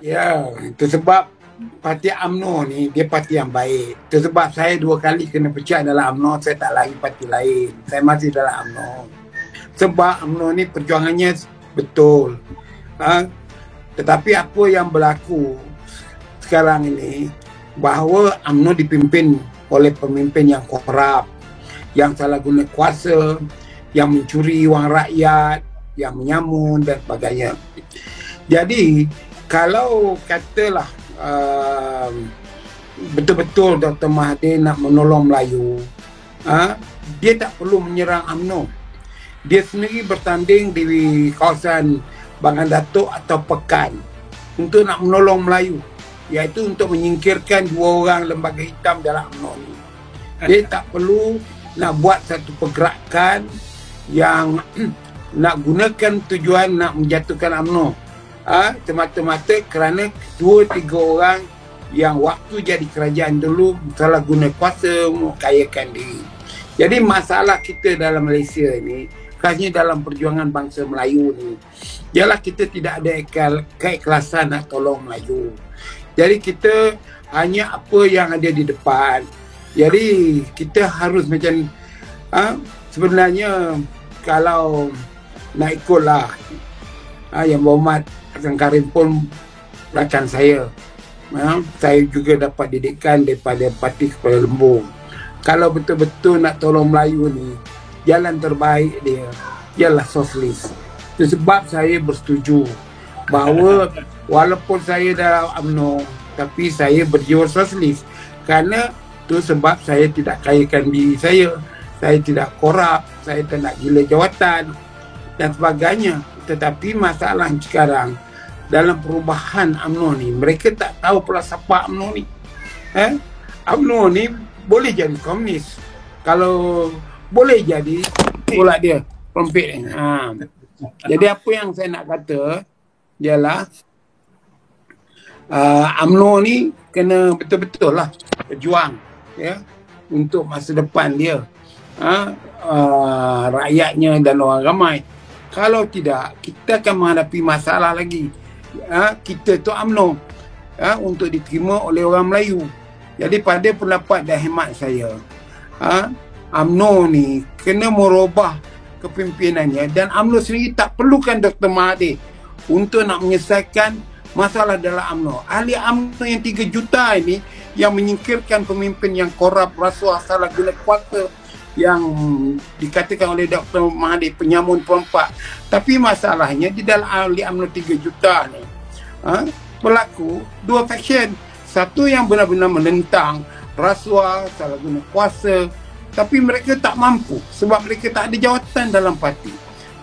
Ya, itu sebab parti UMNO ni dia parti yang baik. Itu sebab saya 2 kali kena pecat dalam UMNO, saya tak lari parti lain. Saya masih dalam UMNO. Sebab UMNO ni perjuangannya betul. Tetapi apa yang berlaku sekarang ini, bahawa UMNO dipimpin oleh pemimpin yang korup, yang salah guna kuasa, yang mencuri wang rakyat, yang menyamun dan sebagainya. Jadi kalau katalah betul-betul Dr. Mahathir nak menolong Melayu, dia tak perlu menyerang UMNO. Dia sendiri bertanding di kawasan Bangan Datuk atau Pekan untuk nak menolong Melayu, iaitu untuk menyingkirkan 2 orang lembaga hitam dalam UMNO ni. Dia tak perlu nak buat satu pergerakan yang nak gunakan tujuan nak menjatuhkan UMNO, semata-mata kerana 2-3 orang yang waktu jadi kerajaan dulu salah guna kuasa, mengkayakan diri. Jadi masalah kita dalam Malaysia ni, khasnya dalam perjuangan bangsa Melayu ni, ialah kita tidak ada keikhlasan nak tolong Melayu. Jadi kita hanya apa yang ada di depan. Jadi kita harus macam sebenarnya kalau nak ikutlah Yang Berhormat Hassan Karim pun rakan saya. Saya juga dapat didikan daripada Parti Kepala Lembu. Kalau betul-betul nak tolong Melayu ni, jalan terbaik dia ialah sosialis. Itu sebab saya bersetuju bahawa walaupun saya dalam UMNO, tapi saya berjiwa sosialis. Kerana itu sebab saya tidak kayakan diri saya tidak korup, saya tak nak gila jawatan dan sebagainya. Tetapi masalah sekarang dalam perubahan UMNO ni, mereka tak tahu pula siapa UMNO ni. UMNO ni boleh jadi komunis, kalau boleh jadi pula dia perompet ni. Jadi apa yang saya nak kata ialah UMNO ni kena betul-betul lah berjuang, ya, untuk masa depan dia, rakyatnya dan orang ramai. Kalau tidak, kita akan menghadapi masalah lagi. Kita tu UMNO untuk diterima oleh orang Melayu. Jadi pada pendapat dan hemat saya, UMNO ni kena merubah kepimpinannya, dan UMNO sendiri tak perlukan Dr. Mahathir untuk nak menyelesaikan masalah dalam UMNO. Ahli UMNO yang 3 juta ini yang menyingkirkan pemimpin yang korup, rasuah, salah guna kuasa, yang dikatakan oleh Dr. Mahathir penyamun perempat. Tapi masalahnya di dalam ahli UMNO 3 juta ni berlaku 2 faction. Satu yang benar-benar menentang rasuah, salah guna kuasa, tapi mereka tak mampu sebab mereka tak ada jawatan dalam parti.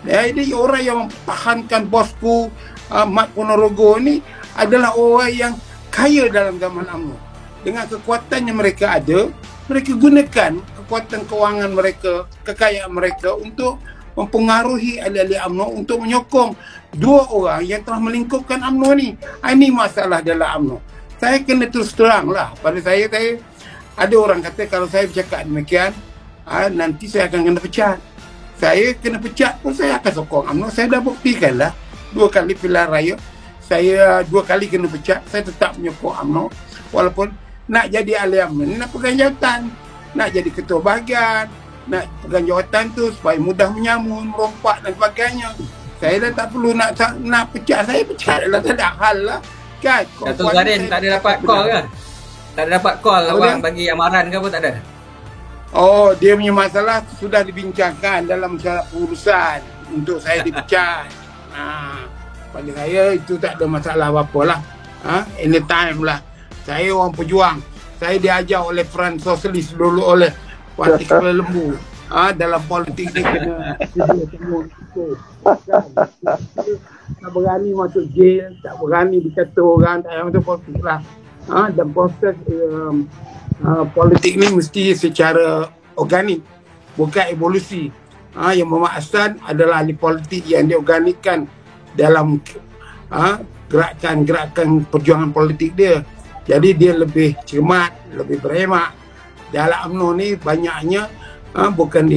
Jadi orang yang mempertahankan bosku Mat Ponorogo ni adalah orang yang kaya dalam zaman UMNO. Dengan kekuatan yang mereka ada, mereka gunakan kekuatan kewangan mereka, kekayaan mereka untuk mempengaruhi ahli-ahli UMNO untuk menyokong 2 orang yang telah melingkupkan UMNO ni. Ini masalah dalam UMNO. Saya kena terus terang lah. Pada saya ada orang kata kalau saya bercakap demikian, nanti saya akan kena pecat. Saya kena pecat pun saya akan sokong UMNO. Saya dah buktikan lah 2 kali pilihan raya. Saya 2 kali kena pecat. Saya tetap menyokong UMNO. Walaupun nak jadi ahli UMNO ni nak pegang jawatan, nak jadi ketua bahagian, nak pegang jawatan tu supaya mudah menyamun, merompak dan sebagainya. Saya dah tak perlu nak pecat. Saya pecat lah, tak ada hal lah kan. Datuk Zarin tak ada dapat call ke? Tak ada dapat call awak bagi amaran ke apa, tak ada? Oh, dia punya masalah sudah dibincangkan dalam syarat pengurusan untuk saya dipecat. Pada saya itu tak ada masalah apa-apa lah. Anytime lah. Saya orang pejuang. Saya diajar oleh Front Sosialis dulu, oleh Parti Kepala Lembu. Dalam politik ni kena tak berani masuk jail, tak berani dikata orang, tak ada macam politik lah. Dan proses politik ni mesti secara organik, bukan evolusi. Yang Muhammad Hassan adalah ahli politik yang diorganikkan dalam gerakan-gerakan perjuangan politik dia. Jadi dia lebih cermat, lebih berhemat. Dalam UMNO ni banyaknya bukan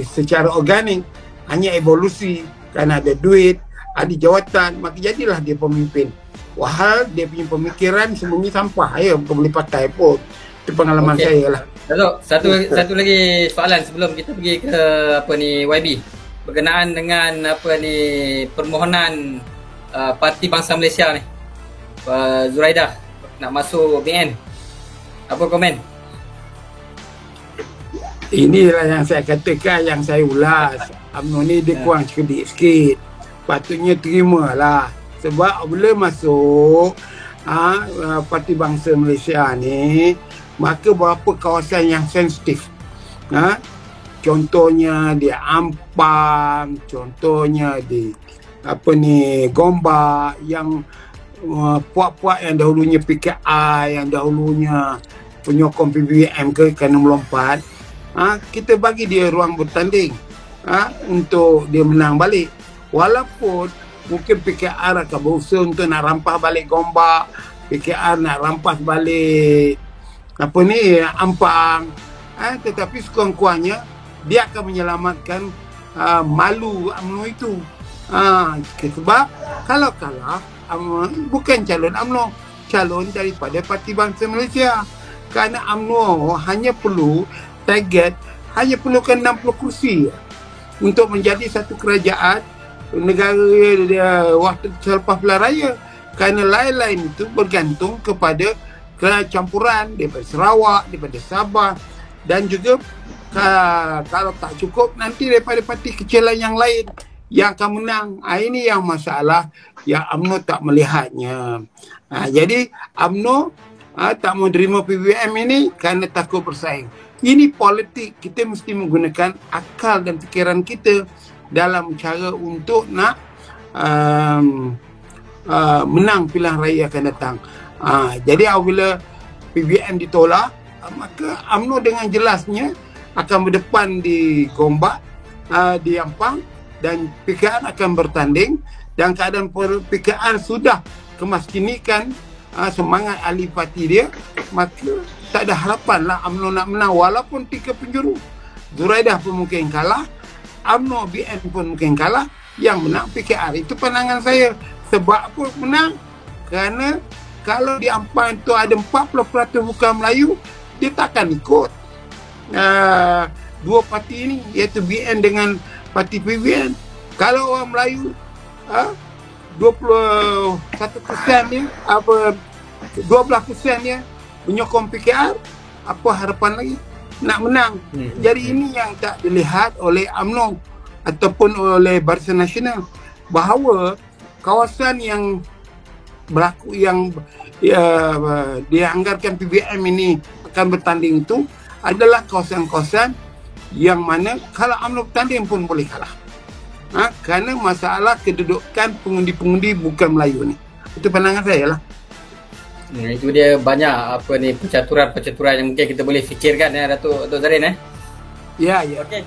secara organik, hanya evolusi. Kerana ada duit, ada jawatan, maka jadilah dia pemimpin. Wahal dia punya pemikiran semuanya sampah, ya bukan boleh pakai pun. Itu pengalaman saya lah. Datuk, satu lagi soalan sebelum kita pergi ke apa ni YB, berkenaan dengan apa ni permohonan Parti Bangsa Malaysia ni, Zuraidah nak masuk BN. Apa komen? Inilah yang saya katakan, yang saya ulas. UMNO ni dia kurang cerdik sikit. Patutnya terimalah. Sebab bila masuk Parti Bangsa Malaysia ni, maka beberapa kawasan yang sensitif. Contohnya di Ampang, contohnya di Gombak, yang puak-puak yang dahulunya PKI, yang dahulunya penyokong PBBM kerana melompat, kita bagi dia ruang bertanding untuk dia menang balik. Walaupun mungkin PKR akan berusaha untuk nak rampas balik Gombak, PKR nak rampas balik Ampang, tetapi sekurang-kurangnya dia akan menyelamatkan malu UMNO itu. Sebab kalau kalah, bukan calon UMNO, calon daripada Parti Bangsa Malaysia. Kerana UMNO hanya perlu target, hanya perlukan 60 kursi untuk menjadi satu kerajaan negara waktu selepas pilihan raya. Kerana lain-lain itu bergantung kepada campuran daripada Sarawak, daripada Sabah, dan juga kalau tak cukup nanti daripada parti kecilan yang lain yang akan menang. Ini yang masalah yang UMNO tak melihatnya. Jadi UMNO tak mau terima PBBM ini kerana takut bersaing. Ini politik. Kita mesti menggunakan akal dan fikiran kita dalam cara untuk nak menang pilihan raya akan datang. Jadi apabila PBBM ditolak, maka UMNO dengan jelasnya akan berdepan di Gombak, di Ampang, dan PKR akan bertanding. Dan keadaan PKR sudah kemaskinikan semangat ahli parti dia, maka tak ada harapan lah UMNO nak menang. Walaupun 3 penjuru, Zuraidah pun mungkin kalah, UMNO BN pun mungkin kalah, yang menang PKR. Itu pandangan saya. Sebab apa menang? Kerana kalau di Ampang itu ada 40% bukan Melayu, dia takkan ikut dua parti ini, iaitu BN dengan parti PBN. Kalau orang Melayu 21% dia, 12% dia menyokong PKR, apa harapan lagi nak menang? Jadi ini yang tak dilihat oleh UMNO ataupun oleh Barisan Nasional, bahawa kawasan yang berlaku yang dianggarkan PBM ini akan bertanding itu adalah kawasan-kawasan yang mana kalau UMNO bertanding pun boleh kalah. Kerana masalah kedudukan pengundi-pengundi bukan Melayu ni. Itu pandangan saya lah. Itu dia banyak percaturan-percaturan yang mungkin kita boleh fikirkan, Datuk Zarin. Ya. Okey.